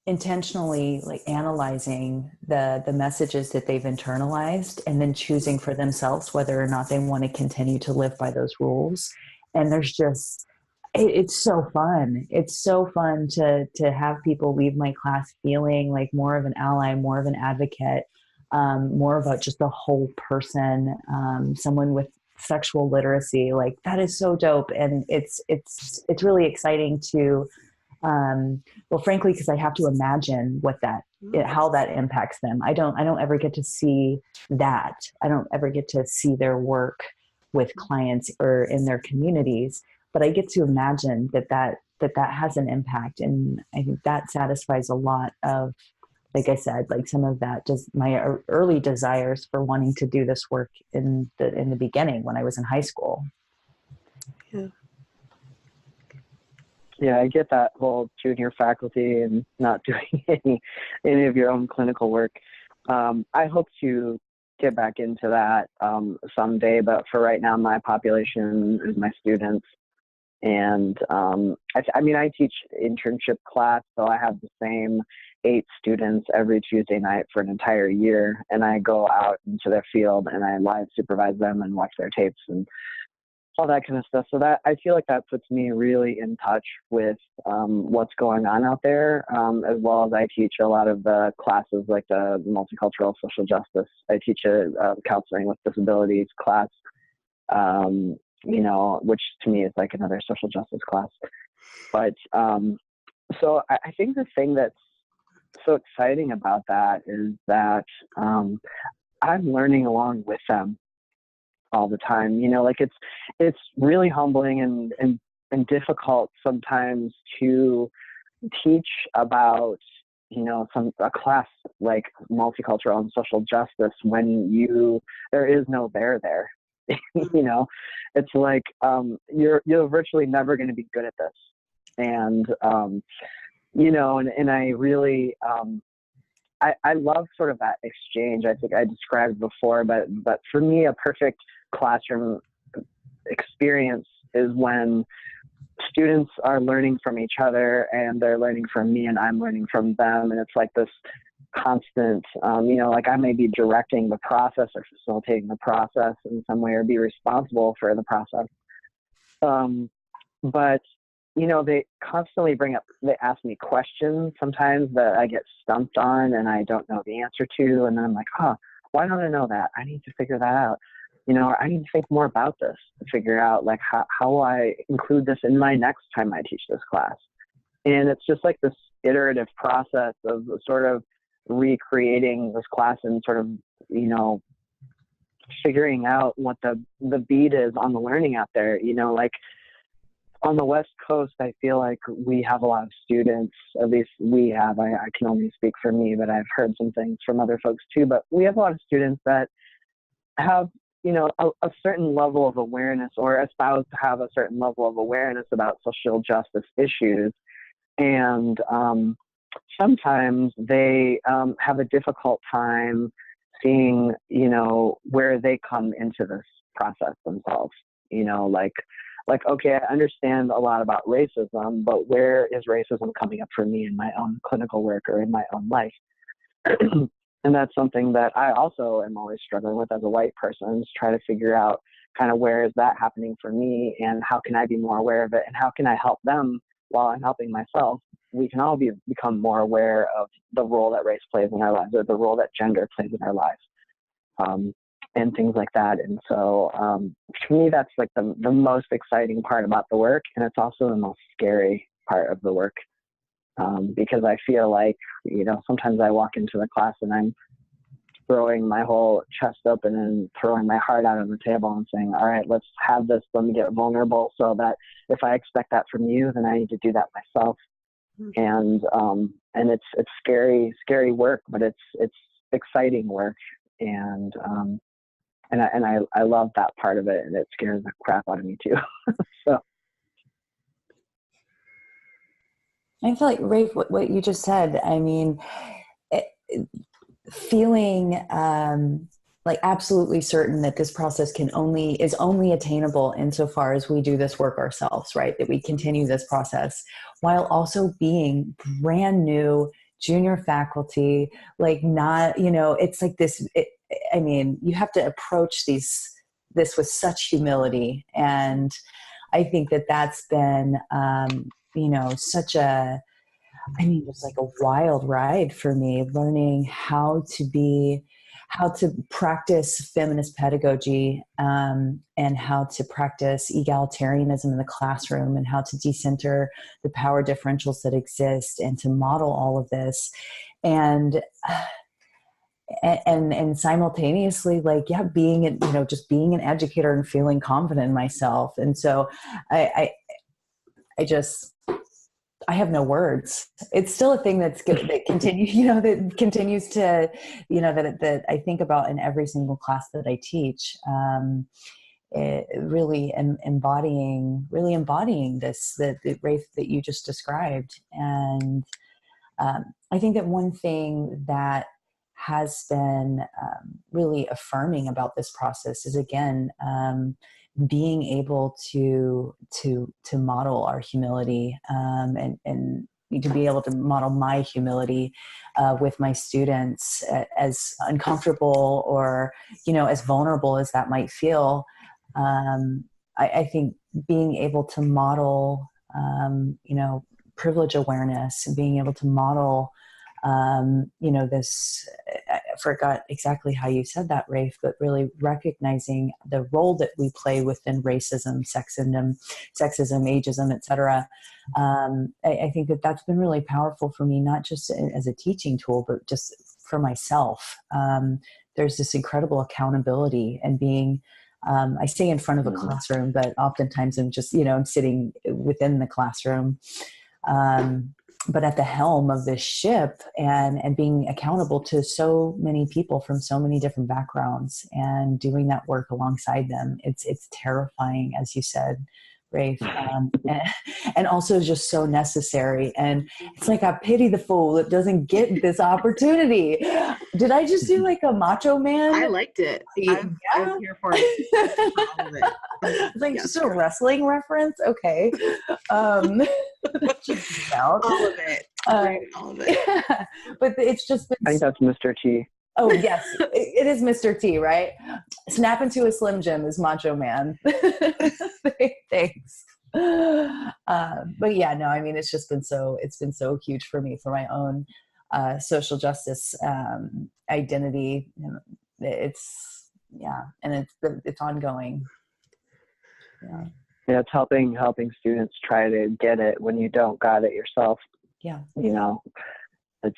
intentionally like analyzing the messages that they've internalized, and then choosing for themselves whether or not they want to continue to live by those rules. And there's just, it's so fun. It's so fun to have people leave my class feeling like more of an ally, more of an advocate, more about just a whole person, someone with sexual literacy. Like, that is so dope. And it's really exciting to, well, frankly, because I have to imagine how that impacts them. I don't ever get to see that. I don't ever get to see their work with clients or in their communities, but I get to imagine that has an impact. And I think that satisfies a lot of, like I said, like some of that, just my early desires for wanting to do this work in the beginning when I was in high school. Yeah. Yeah, I get that whole junior faculty and not doing any of your own clinical work. I hope to get back into that someday, but for right now, my population is my students. And I teach internship class, so I have the same 8 students every Tuesday night for an entire year, and I go out into their field and I live supervise them and watch their tapes and all that kind of stuff. So that, I feel like that puts me really in touch with what's going on out there, as well as I teach a lot of the classes like the multicultural social justice. I teach a counseling with disabilities class, which to me is like another social justice class. But so I think the thing that's so exciting about that is that I'm learning along with them all the time. It's really humbling and difficult sometimes to teach about, a class like multicultural and social justice when there is no there. It's like you're virtually never going to be good at this. And and I really I love sort of that exchange. I think I described before, but for me, a perfect classroom experience is when students are learning from each other and they're learning from me and I'm learning from them. And it's like this constant, like I may be directing the process or facilitating the process in some way or be responsible for the process. But they constantly they ask me questions sometimes that I get stumped on and I don't know the answer to. And then I'm like, why don't I know that? I need to figure that out. Or I need to think more about this to figure out like how I include this in my next time I teach this class. And it's just like this iterative process of sort of recreating this class and sort of, you know, figuring out what the beat is on the learning out there. You know, like on the West Coast, I feel like we have a lot of students, at least we have, I can only speak for me, but I've heard some things from other folks too, but we have a lot of students that have, you know, a certain level of awareness, or espouse to have a certain level of awareness about social justice issues. And sometimes they have a difficult time seeing, you know, where they come into this process themselves. You know, like, okay, I understand a lot about racism, but where is racism coming up for me in my own clinical work or in my own life? And that's something that I also am always struggling with as a white person, is try to figure out kind of where is that happening for me, and how can I be more aware of it, and how can I help them while I'm helping myself. We can all become more aware of the role that race plays in our lives, or the role that gender plays in our lives, and things like that. And so for me, that's like the most exciting part about the work, and it's also the most scary part of the work. Because I feel like, you know, sometimes I walk into the class and I'm throwing my whole chest open and throwing my heart out on the table and saying, all right, let's have this, let me get vulnerable, so that if I expect that from you, then I need to do that myself. And it's scary work, but it's exciting work. And I love that part of it, and it scares the crap out of me too. So. I feel like, Rafe, what you just said, I mean, feeling like absolutely certain that this process is only attainable insofar as we do this work ourselves, right? That we continue this process while also being brand new junior faculty, like not, you know, it's like this, I mean, you have to approach this with such humility. And I think that that's been, you know, such a, I mean, just like a wild ride for me, learning how to practice feminist pedagogy, and how to practice egalitarianism in the classroom, and how to decenter the power differentials that exist, and to model all of this. And simultaneously, like, yeah, just being an educator and feeling confident in myself. And so I have no words. It's still a thing that continues to, you know, that I think about in every single class that I teach. Really embodying this, the Rafe that you just described. And I think that one thing that has been really affirming about this process is, again, being able to model our humility, and to be able to model my humility with my students, as uncomfortable or, you know, as vulnerable as that might feel. I think being able to model, you know, privilege awareness, and being able to model, you know, this, I forgot exactly how you said that, Rafe, but really recognizing the role that we play within racism, sexism, ageism, et cetera. I think that that's been really powerful for me, not just as a teaching tool, but just for myself. There's this incredible accountability, and being, I stay in front of a classroom, but oftentimes I'm just, you know, I'm sitting within the classroom. But at the helm of this ship, and being accountable to so many people from so many different backgrounds, and doing that work alongside them. It's terrifying, as you said, Rafe, and also just so necessary. And it's like, I pity the fool that doesn't get this opportunity. Did I just do like a macho man? I liked it. I'm here for it. All of it. It's like just a wrestling reference. Okay. Just about all of it. All of it. Yeah. But it's just been, I think that's Mr. T. Oh yes, it is Mr. T, right? Snap into a Slim Jim is Macho Man. Thanks. But yeah, no, I mean, it's been so huge for me, for my own social justice identity. It's, yeah, and it's ongoing. Yeah. it's helping students try to get it when you don't got it yourself. Yeah. It's,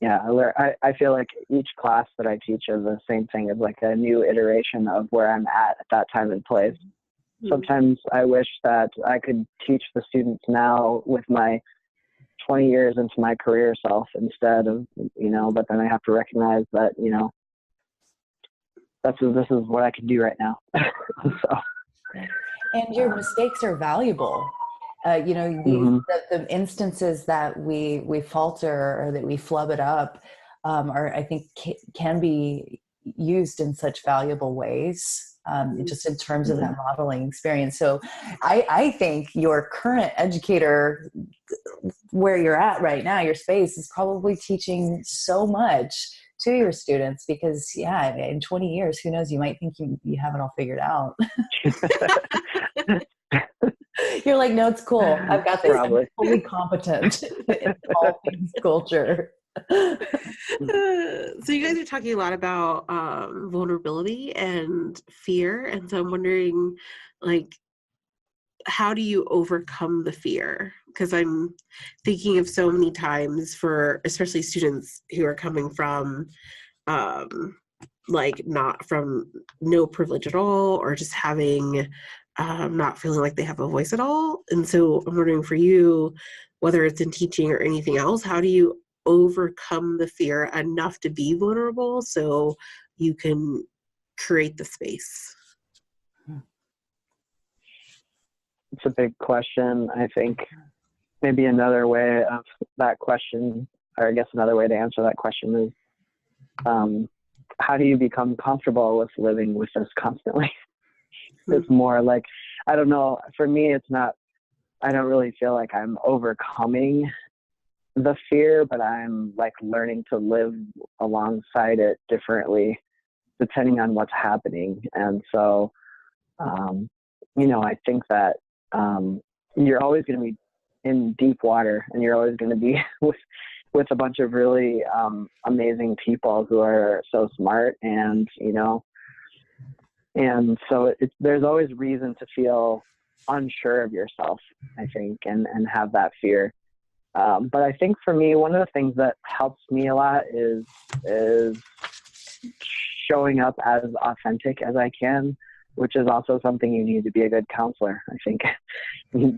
I feel like each class that I teach is the same thing, as like a new iteration of where I'm at that time and place. Mm-hmm. Sometimes I wish that I could teach the students now with my 20 years into my career self instead of, but then I have to recognize that, this is what I can do right now. So. And your mistakes are valuable. The instances that we falter or that we flub it up are, I think, can be used in such valuable ways, just in terms of that modeling experience. So I think your current educator, where you're at right now, your space is probably teaching so much to your students, because in 20 years, who knows, you might think you have it all figured out. You're like, no, it's cool. I've got this. Probably. I'm fully competent in all things culture. So you guys are talking a lot about vulnerability and fear. And so I'm wondering, like, how do you overcome the fear? Because I'm thinking of so many times for especially students who are coming from not from no privilege at all, or just having not feeling like they have a voice at all. And so I'm wondering for you, whether it's in teaching or anything else, how do you overcome the fear enough to be vulnerable so you can create the space? It's a big question. I think maybe another way of that question, or I guess another way to answer that question is, how do you become comfortable with living with this constantly? It's more like, I don't know, for me, it's not, I don't really feel like I'm overcoming the fear, but I'm like learning to live alongside it differently depending on what's happening. And so, I think that you're always going to be in deep water, and you're always going to be with a bunch of really amazing people who are so smart, and so there's always reason to feel unsure of yourself, I think, and have that fear. But I think for me, one of the things that helps me a lot is showing up as authentic as I can, which is also something you need to be a good counselor, I think.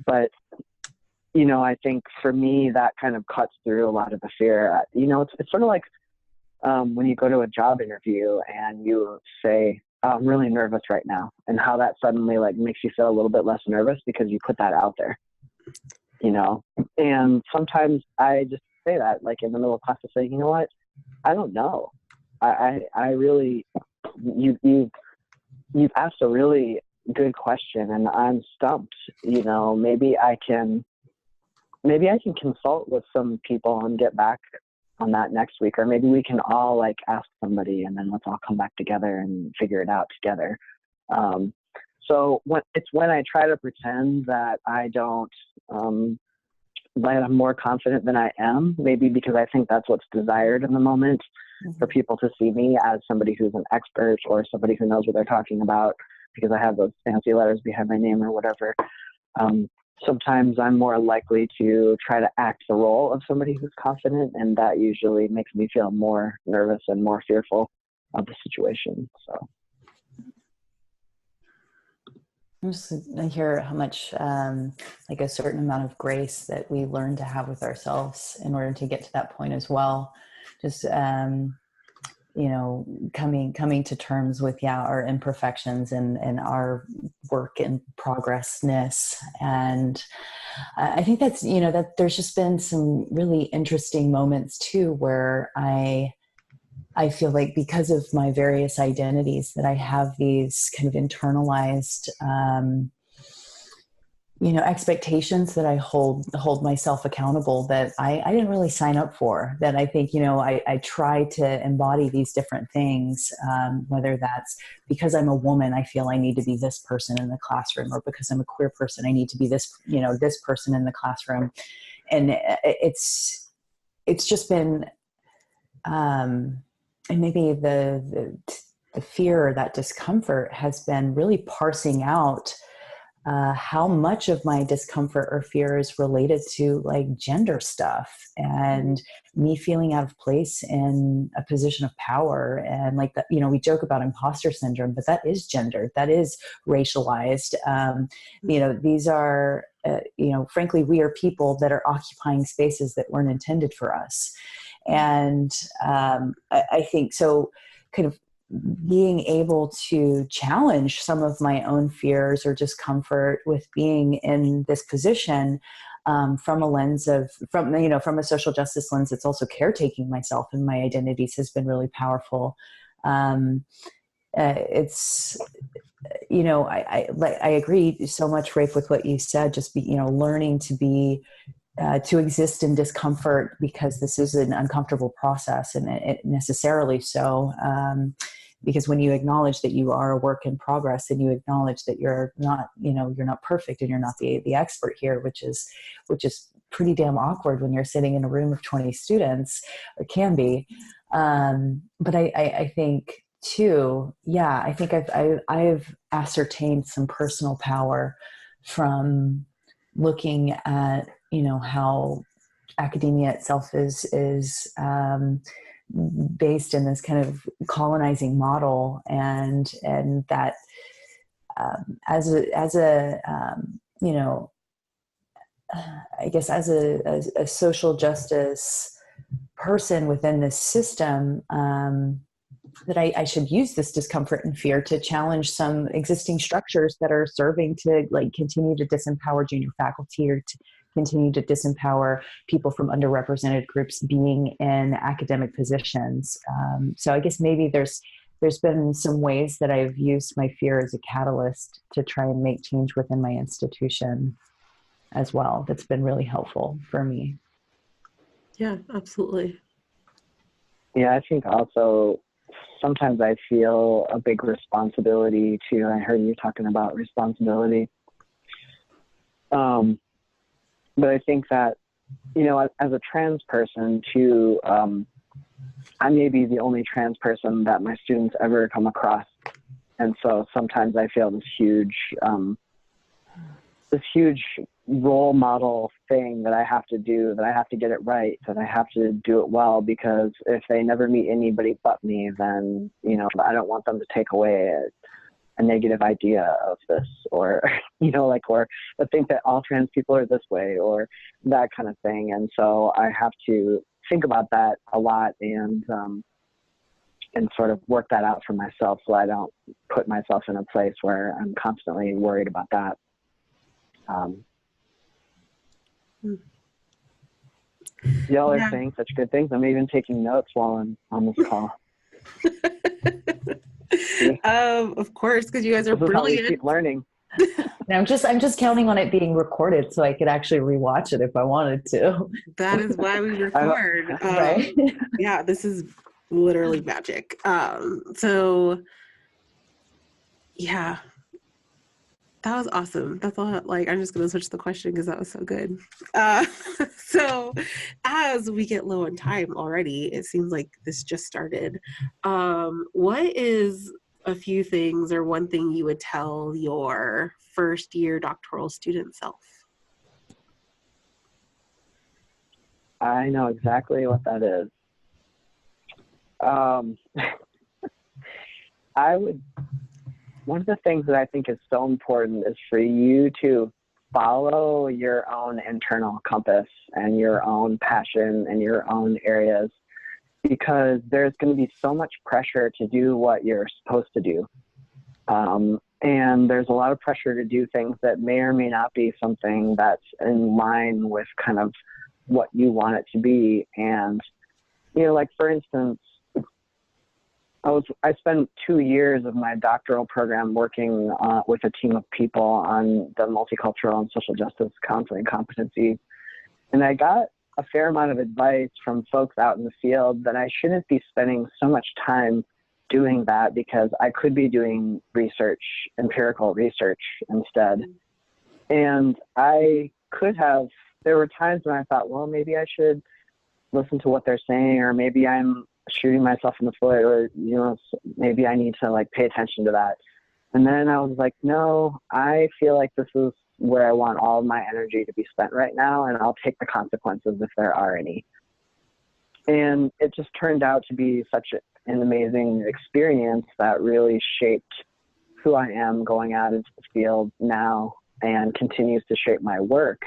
But, I think for me, that kind of cuts through a lot of the fear. It's sort of like when you go to a job interview and you say, I'm really nervous right now, and how that suddenly makes you feel a little bit less nervous because you put that out there, and sometimes I just say that in the middle of class to say, you know what, I don't know. I really, you've asked a really good question, and I'm stumped. Maybe I can consult with some people and get back on that next week, or maybe we can all ask somebody, and then let's all come back together and figure it out together. So when I try to pretend that I don't, that I'm more confident than I am, maybe because I think that's what's desired in the moment, for people to see me as somebody who's an expert or somebody who knows what they're talking about, because I have those fancy letters behind my name or whatever. Sometimes I'm more likely to try to act the role of somebody who's confident, and that usually makes me feel more nervous and more fearful of the situation. So I hear how much a certain amount of grace that we learn to have with ourselves in order to get to that point as well. Just coming to terms with our imperfections and our work in progressness. And I think that's that there's just been some really interesting moments too, where I feel like, because of my various identities, that I have these kind of internalized expectations that I hold myself accountable, that I didn't really sign up for, that I think, I try to embody these different things, whether that's because I'm a woman, I feel I need to be this person in the classroom, or because I'm a queer person, I need to be this, this person in the classroom. And it's just been, and maybe the fear or that discomfort has been really parsing out how much of my discomfort or fear is related to like gender stuff and me feeling out of place in a position of power. And like that, we joke about imposter syndrome, but that is gendered, that is racialized. These are, frankly, we are people that are occupying spaces that weren't intended for us. And I think so kind of being able to challenge some of my own fears or discomfort with being in this position from a lens of, from a social justice lens, it's also caretaking myself and my identities has been really powerful. It's, I agree so much, Rafe, with what you said, just learning to be, to exist in discomfort because this is an uncomfortable process and it necessarily so. Because when you acknowledge that you are a work in progress and you acknowledge that you're not perfect and you're not the expert here, which is pretty damn awkward when you're sitting in a room of 20 students, or can be. But I think too, I think I've ascertained some personal power from looking at, how academia itself is based in this kind of colonizing model, and that as a I guess as a social justice person within this system, that I should use this discomfort and fear to challenge some existing structures that are serving to like continue to disempower junior faculty or to continue to disempower people from underrepresented groups being in academic positions. So I guess maybe there's been some ways that I've used my fear as a catalyst to try and make change within my institution as well. That's been really helpful for me. Yeah, absolutely. Yeah, I think also sometimes I feel a big responsibility too. I heard you talking about responsibility. But I think that, as a trans person too, I may be the only trans person that my students ever come across. And so sometimes I feel this huge role model thing that I have to do, that I have to get it right, that I have to do it well, because if they never meet anybody but me, then, I don't want them to take away a negative idea of this, or, or think that all trans people are this way, or that kind of thing. And so I have to think about that a lot and sort of work that out for myself so I don't put myself in a place where I'm constantly worried about that. Y'all are saying such good things. I'm even taking notes while I'm on this call. Of course, because you guys are brilliant. We keep learning. I'm just counting on it being recorded so I could actually rewatch it if I wanted to. That is why we record. Right? Yeah, this is literally magic. So yeah, that was awesome. That's all. I'm just gonna switch the question because that was so good. So as we get low on time already, it seems like this just started. What is a few things or one thing you would tell your first year doctoral student self? I know exactly what that is. One of the things that I think is so important is for you to follow your own internal compass and your own passion and your own areas, because there's going to be so much pressure to do what you're supposed to do. And there's a lot of pressure to do things that may or may not be something that's in line with kind of what you want it to be. And, for instance, I spent 2 years of my doctoral program working with a team of people on the multicultural and social justice counseling competencies. And I got a fair amount of advice from folks out in the field that I shouldn't be spending so much time doing that, because I could be doing research, empirical research instead. And there were times when I thought, well, maybe I should listen to what they're saying, or maybe I'm shooting myself in the foot, or, maybe I need to pay attention to that. And then I was like, no, I feel like this is where I want all of my energy to be spent right now, and I'll take the consequences if there are any. And it just turned out to be such an amazing experience that really shaped who I am going out into the field now, and continues to shape my work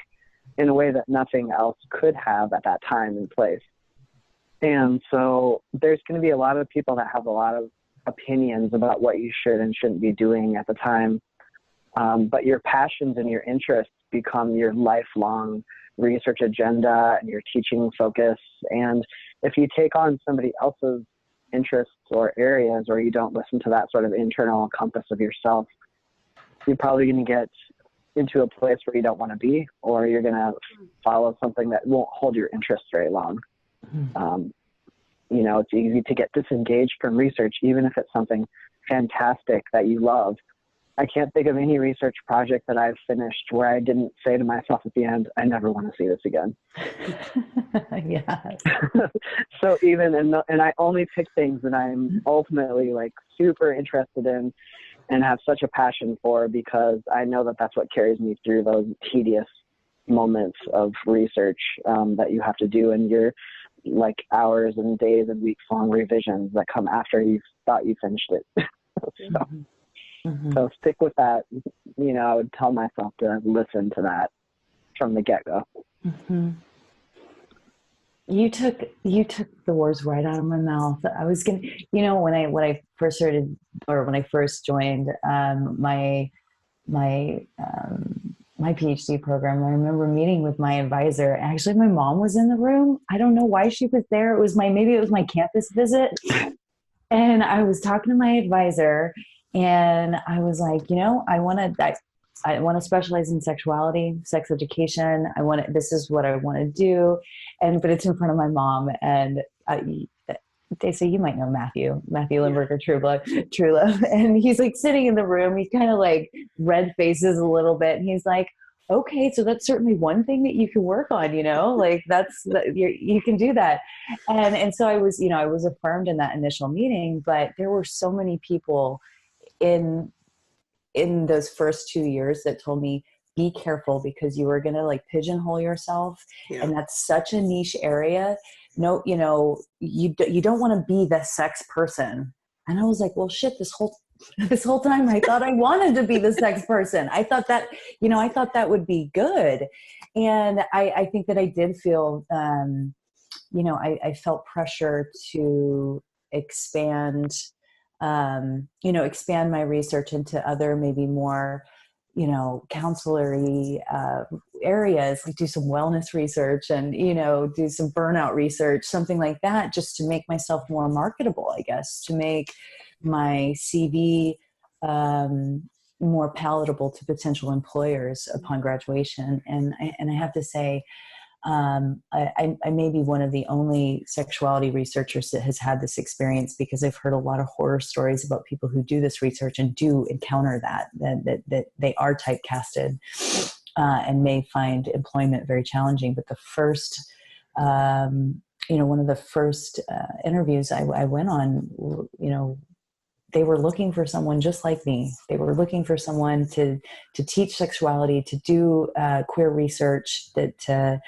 in a way that nothing else could have at that time and place. And so there's going to be a lot of people that have a lot of opinions about what you should and shouldn't be doing at the time. But your passions and your interests become your lifelong research agenda and your teaching focus. And if you take on somebody else's interests or areas, or you don't listen to that sort of internal compass of yourself, you're probably going to get into a place where you don't want to be, or you're going to follow something that won't hold your interest very long. You know, it's easy to get disengaged from research, even if it's something fantastic that you love. I can't think of any research project that I've finished where I didn't say to myself at the end, I never want to see this again. Yeah. So even, and I only pick things that I'm ultimately like super interested in and have such a passion for, because I know that that's what carries me through those tedious moments of research that you have to do, and your like hours and days and weeks long revisions that come after you thought you finished it. So stick with that. You know, I would tell myself to listen to that from the get-go. You took the words right out of my mouth. I was gonna, you know, when I first started, or when I first joined my PhD program, I remember meeting with my advisor. Actually, my mom was in the room. I don't know why she was there. Maybe it was my campus visit. And I was talking to my advisor, and I was like, you know, I want to specialize in sexuality, sex education. This is what I want to do. But it's in front of my mom. And they say, you might know Matthew Limburger, True Love. And he's like sitting in the room. He's kind of like red faces a little bit. And he's like, okay, so that's certainly one thing that you can work on, you know, like you can do that. And so I was affirmed in that initial meeting, but there were so many people in those first 2 years that told me, be careful, because you are going to like pigeonhole yourself. Yeah. And that's such a niche area. No, you know, you don't want to be the sex person. And I was like, well, shit, this whole time I thought I wanted to be the sex person. I thought that would be good. And I think that I did feel, you know, I felt pressure to expand my research into other, maybe more, you know, counselor-y areas, like do some wellness research and, you know, do some burnout research, something like that, just to make myself more marketable, I guess, to make my CV more palatable to potential employers upon graduation. And I have to say, I may be one of the only sexuality researchers that has had this experience, because I've heard a lot of horror stories about people who do this research and do encounter that they are typecasted and may find employment very challenging. But the first, one of the first interviews I went on, you know, they were looking for someone just like me. They were looking for someone to teach sexuality, to do queer research. That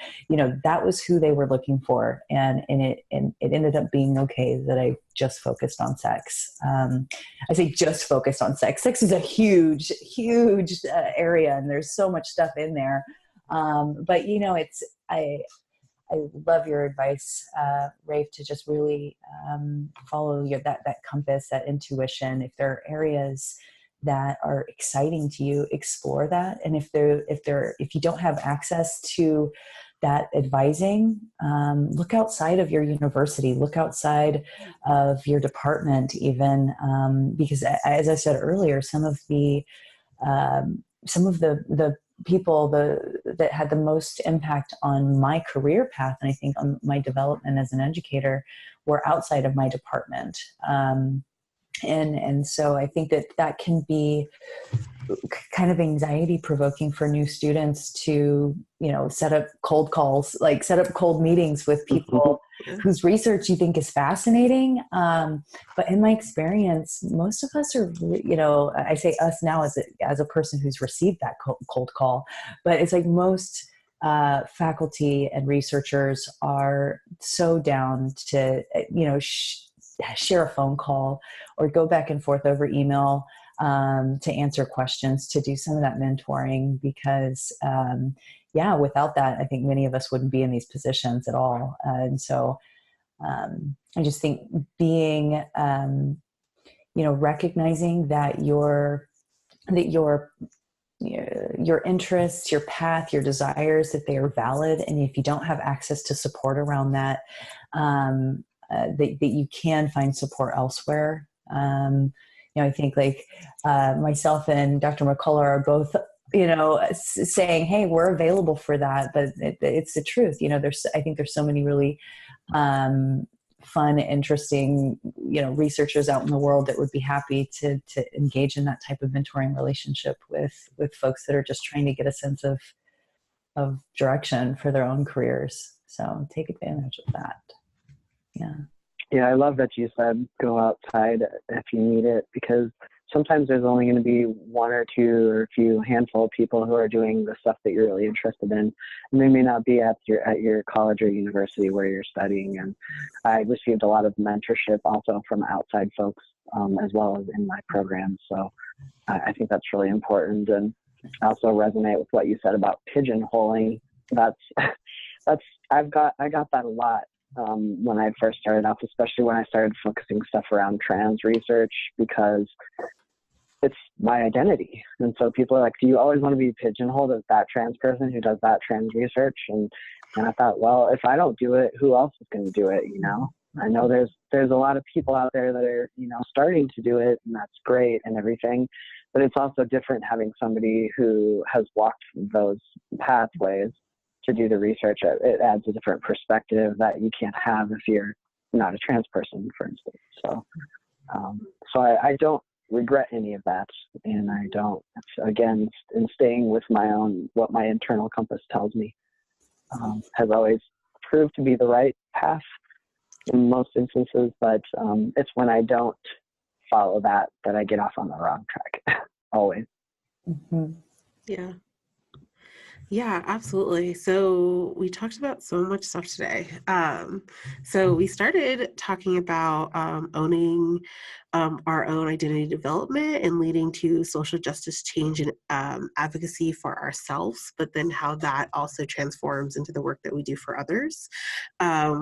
was who they were looking for, and it ended up being okay that I just focused on sex. I say just focused on sex. Sex is a huge area, and there's so much stuff in there. But you know, I love your advice, Rafe, to just really follow that compass, that intuition. If there are areas that are exciting to you, explore that. And if you don't have access to that advising, look outside of your university, look outside of your department, even because, as I said earlier, some of the people that had the most impact on my career path, and I think on my development as an educator, were outside of my department. And so I think that can be kind of anxiety provoking for new students to, you know, set up cold calls, like set up cold meetings with people whose research you think is fascinating. But in my experience, most of us are, I say us now as a person who's received that cold call, but it's like most faculty and researchers are so down to, share a phone call or go back and forth over email to answer questions, to do some of that mentoring, because without that, I think many of us wouldn't be in these positions at all. And so I just think being, recognizing that your interests, your path, your desires, that they are valid. And if you don't have access to support around that, that you can find support elsewhere. I think myself and Dr. McCullough are both, saying, hey, we're available for that, but it's the truth. I think there's so many really fun, interesting, researchers out in the world that would be happy to engage in that type of mentoring relationship with folks that are just trying to get a sense of direction for their own careers. So take advantage of that. Yeah. Yeah, I love that you said go outside if you need it, because sometimes there's only going to be one or two or a few handful of people who are doing the stuff that you're really interested in, and they may not be at your college or university where you're studying. And I received a lot of mentorship also from outside folks, as well as in my program. So I think that's really important. And I also resonate with what you said about pigeonholing. I got that a lot. When I first started off, especially when I started focusing stuff around trans research, because it's my identity. And so people are like, do you always want to be pigeonholed as that trans person who does that trans research? And I thought, well, if I don't do it, who else is going to do it? I know there's a lot of people out there that are, starting to do it, and that's great and everything. But it's also different having somebody who has walked those pathways to do the research. It adds a different perspective that you can't have if you're not a trans person, for instance. So, I don't regret any of that, and I don't. Again, in staying with what my internal compass tells me, has always proved to be the right path in most instances. But it's when I don't follow that I get off on the wrong track. Always. Mm-hmm. Yeah. Yeah, absolutely. So we talked about so much stuff today. So we started talking about owning our own identity development and leading to social justice change and advocacy for ourselves, but then how that also transforms into the work that we do for others.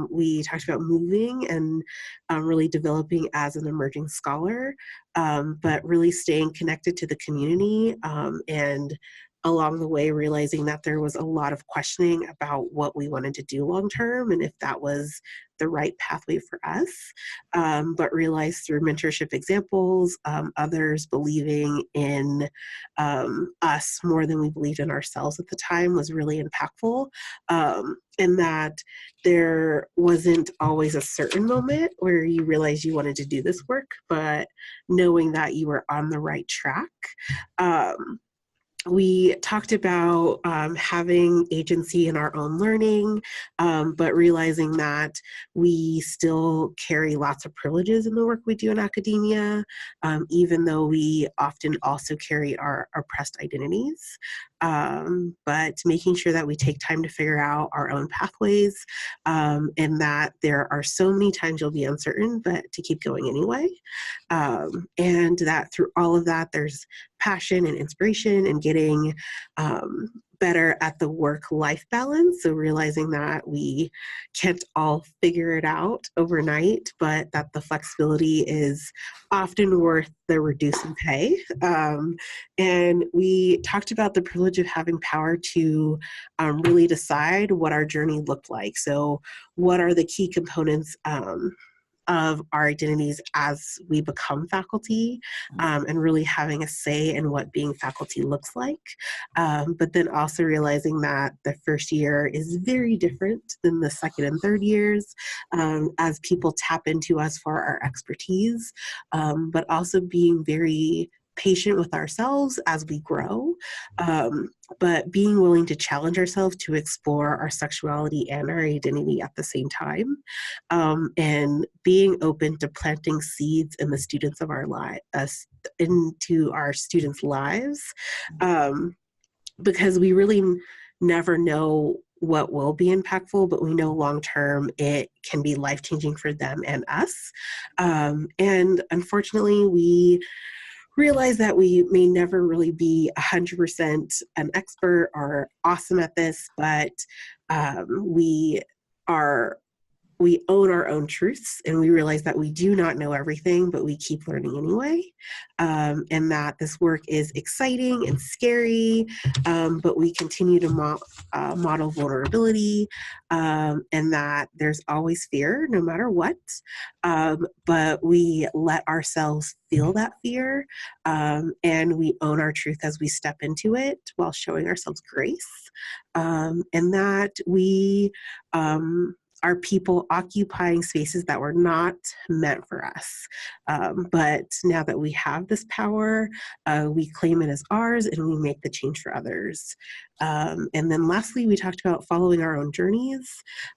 We talked about moving and really developing as an emerging scholar, but really staying connected to the community, and along the way realizing that there was a lot of questioning about what we wanted to do long term and if that was the right pathway for us, but realized through mentorship examples, others believing in us more than we believed in ourselves at the time was really impactful, and that there wasn't always a certain moment where you realized you wanted to do this work, but knowing that you were on the right track. We talked about having agency in our own learning, but realizing that we still carry lots of privileges in the work we do in academia, even though we often also carry our oppressed identities. But making sure that we take time to figure out our own pathways, and that there are so many times you'll be uncertain, but to keep going anyway. And that through all of that, there's passion and inspiration and getting better at the work-life balance. So realizing that we can't all figure it out overnight, but that the flexibility is often worth the reduce in pay. And we talked about the privilege of having power to really decide what our journey looked like. So what are the key components of our identities as we become faculty, and really having a say in what being faculty looks like. But then also realizing that the first year is very different than the second and third years, as people tap into us for our expertise, but also being very patient with ourselves as we grow, but being willing to challenge ourselves to explore our sexuality and our identity at the same time, and being open to planting seeds in the students of our into our students' lives, because we really never know what will be impactful, but we know long-term it can be life-changing for them and us. And unfortunately, we realize that we may never really be 100% an expert or awesome at this, but we own our own truths, and we realize that we do not know everything, but we keep learning anyway, and that this work is exciting and scary, but we continue to model vulnerability, and that there's always fear no matter what, but we let ourselves feel that fear, and we own our truth as we step into it while showing ourselves grace, and that we are people occupying spaces that were not meant for us. But now that we have this power, we claim it as ours and we make the change for others. And then lastly, we talked about following our own journeys,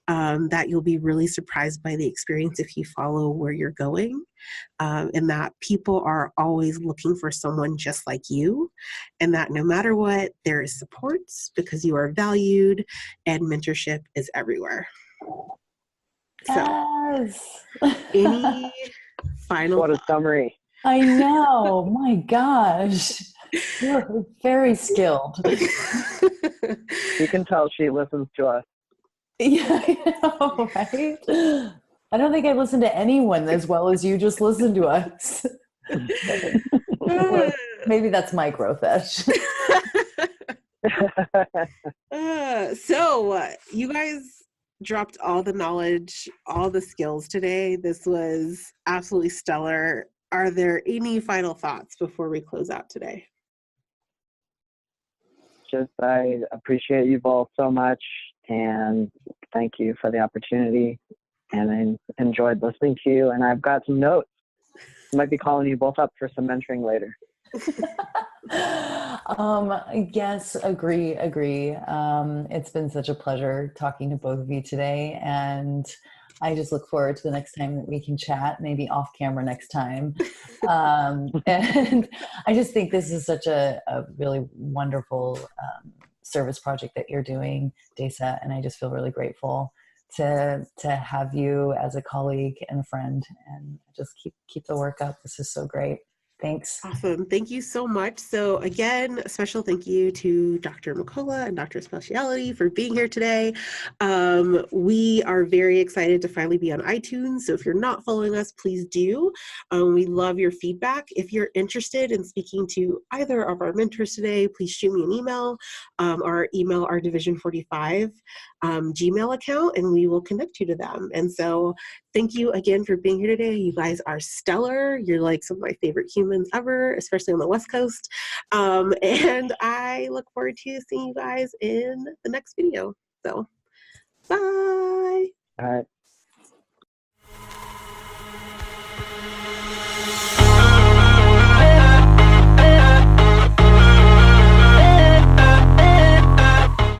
that you'll be really surprised by the experience if you follow where you're going, and that people are always looking for someone just like you, and that no matter what, there is support because you are valued, and mentorship is everywhere. Yes. So, any final What a thoughts? summary. I know. My gosh. You're very skilled. You can tell she listens to us. Yeah, I know, right? I don't think I listen to anyone as well as you just listen to us. Maybe that's my growth edge. So, you guys dropped all the knowledge, all the skills today. This was absolutely stellar. Are there any final thoughts before we close out today? Just, I appreciate you both so much, and thank you for the opportunity. And I enjoyed listening to you, and I've got some notes. I might be calling you both up for some mentoring later. Yes, agree. It's been such a pleasure talking to both of you today, and I just look forward to the next time that we can chat, maybe off camera next time. And I just think this is such a really wonderful service project that you're doing, Desa, and I just feel really grateful to have you as a colleague and a friend, and just keep the work up. This is so great. Thanks. Awesome. Thank you so much. So again, a special thank you to Dr. McCullough and Dr. Speciale for being here today. We are very excited to finally be on iTunes. So if you're not following us, please do. We love your feedback. If you're interested in speaking to either of our mentors today, please shoot me an email, or email our Division 45 Gmail account, and we will connect you to them. And so thank you again for being here today. You guys are stellar. You're like some of my favorite humans ever, especially on the West Coast. And I look forward to seeing you guys in the next video. So, bye. All right.